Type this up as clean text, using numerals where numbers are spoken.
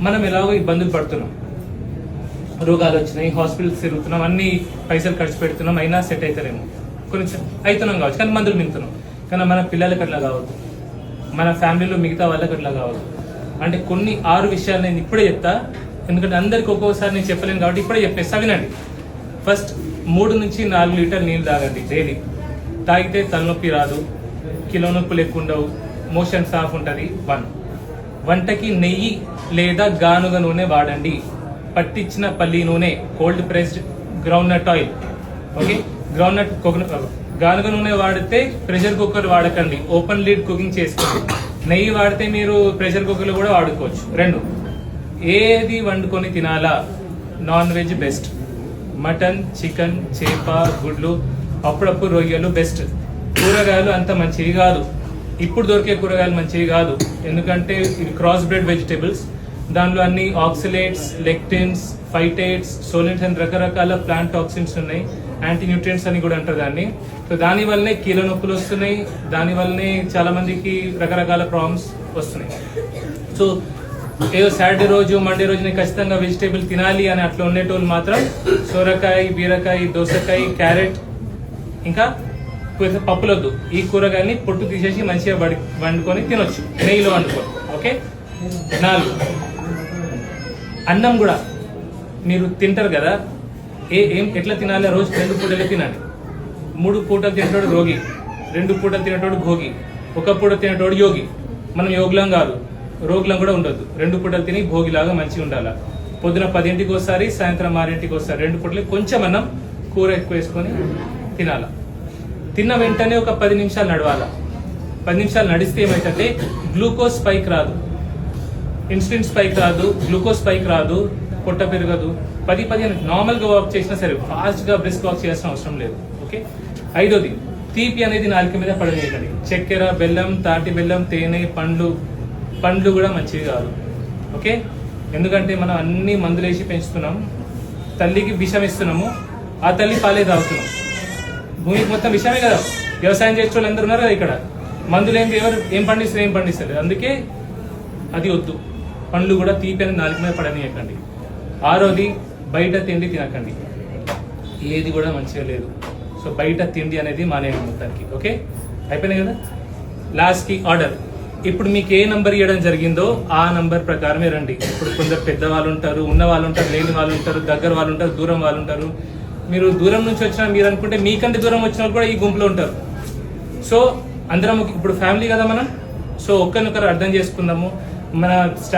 మనం ఎలాగో ఇబ్బందులు పడుతున్నాం, రోగాలు వచ్చినాయి, హాస్పిటల్స్ తిరుగుతున్నాం, అన్ని పైసలు ఖర్చు పెడుతున్నాం, అయినా సెట్ అవుతలేము. కొంచెం అవుతున్నాం కావచ్చు, కానీ మందులు మింగుతున్నాం. కానీ మన పిల్లలకి అట్లా కావద్దు, మన ఫ్యామిలీలో మిగతా వాళ్ళకి అట్లా కావద్దు. అంటే కొన్ని 6 విషయాలు నేను ఇప్పుడే చెప్తా, ఎందుకంటే అందరికి ఒక్కొక్కసారి నేను చెప్పలేను కాబట్టి ఇప్పుడే చెప్పేస్తా, వినండి. ఫస్ట్ 3 నుంచి 4 లీటర్లు నీళ్ళు తాగండి డైలీ. తాగితే తలనొప్పి రాదు, కిలో నొప్పులు ఎక్కువ ఉండవు, మోషన్ సాఫ్ ఉంటుంది. 1, వంటకి నెయ్యి లేదా గానుగ నూనె వాడండి. పట్టించిన పల్లి నూనె, cold pressed groundnut oil. Okay, groundnut గానుగ నూనె వాడితే ప్రెషర్ కుక్కర్ వాడకండి, ఓపెన్ లీడ్ కుకింగ్ చేసుకోండి. నెయ్యి వాడితే మీరు ప్రెషర్ కుక్కర్లు కూడా వాడుకోవచ్చు. 2, ఏది వండుకొని తినాలా? Non veg best. Mutton, chicken, చేప, గుడ్లు, అప్పుడప్పుడు రొయ్యలు బెస్ట్. కూరగాయలు అంత మంచివి కాదు, ఇప్పుడు దొరికే కూరగాయలు మంచివి కాదు, ఎందుకంటే ఇవి క్రాస్ బ్రెడ్ వెజిటేబుల్స్. దానిలో అన్ని ఆక్సిలేట్స్, లెక్టిన్స్, ఫైటేట్స్, సోలెంట్స్ అని రకరకాల ప్లాంట్ టాక్సిన్స్ ఉన్నాయి. యాంటీ న్యూట్రియంట్స్ అని కూడా అంటారు దాన్ని. సో దాని వల్లనే కీళ్ళ నొప్పులు వస్తున్నాయి, దాని వల్లనే చాలా మందికి రకరకాల ప్రాబ్లమ్స్ వస్తున్నాయి. సో ఏదో సాటర్డే రోజు, మండే రోజు నేను ఖచ్చితంగా వెజిటేబుల్ తినాలి అని అట్లా ఉండేటోళ్ళు మాత్రం సొరకాయ, బీరకాయ, దోసకాయ, క్యారెట్, ఇంకా పప్పులొద్దు, ఈ కూరగాయల్ని పొట్టు తీసేసి మంచిగా వండుకొని తినొచ్చు, నెయ్యిలో వండుకొని. ఓకే. 4, అన్నం కూడా మీరు తింటారు కదా, ఎట్లా తినాలి? రోజు 2 పూటలు తినాలి. 3 పూటలు తినేటోడు రోగి, 2 పూటలు తినేటోడు భోగి, 1 పూట తినేటోడు యోగి. మనం యోగులం కాదు, రోగులం కూడా ఉండొద్దు. 2 పూటలు తిని భోగిలాగా మంచిగా ఉండాలి. పొద్దున 10ంటికి ఒకసారి, సాయంత్రం 6ంటికి ఒకసారి, 2 పూటలు కొంచెం అన్నం, కూర ఎక్కువ వేసుకొని తినాల. తిన్న వెంటనే ఒక 10 నిమిషాలు నడవాలా. 10 నిమిషాలు నడిస్తే ఏమైతే గ్లూకోజ్ స్పైక్ రాదు, ఇన్సులిన్ స్పైక్ రాదు, గ్లూకోజ్ స్పైక్ రాదు, పొట్ట పెరగదు. 10-15 నార్మల్గా వాక్ చేసినా సరే, ఫాస్ట్గా బ్రిస్క్ వాక్ చేయాల్సిన అవసరం లేదు. ఓకే. 5వది, తీపి అనేది నాలుక మీద పడనీయకండి. చక్కెర, బెల్లం, తాటి బెల్లం, తేనె, పండ్లు కూడా మంచివి కాదు. ఓకే. ఎందుకంటే మనం అన్ని మందులేసి పెంచుతున్నాం, తల్లికి విషం ఇస్తున్నాము, ఆ తల్లి పాలే తాగుతున్నాం. భూమికి మొత్తం విషయమే కదా. వ్యవసాయం చేసే వాళ్ళు అందరూ ఉన్నారు కదా ఇక్కడ, మందులు ఎవరు ఏం పండిస్తారు. అందుకే అది వద్దు. పండ్లు కూడా తీపి అనేది నాలుగు మీద పడనీయకండి. 6వది, బయట తిండి తినకండి, ఏది కూడా మంచిగా లేదు. సో బయట తిండి అనేది మానేయండి మొత్తానికి. ఓకే, అయిపోయినాయి కదా. లాస్ట్కి ఆర్డర్, ఇప్పుడు మీకు ఏ నంబర్ ఇవ్వడం జరిగిందో ఆ నంబర్ ప్రకారమే రండి. ఇప్పుడు కొందరు పెద్దవాళ్ళు ఉంటారు, ఉన్న వాళ్ళు ఉంటారు, లేని వాళ్ళు ఉంటారు, దగ్గర వాళ్ళు ఉంటారు, దూరం వాళ్ళు ఉంటారు. మీరు దూరం నుంచి వచ్చినా మీరు అనుకుంటే మీకంటే దూరం వచ్చిన వాళ్ళు కూడా ఈ గుంపులో ఉంటారు. సో అందరం ఇప్పుడు ఫ్యామిలీ కదా మనం. సో ఒక్కరినొకరు అర్థం చేసుకుందాము. మన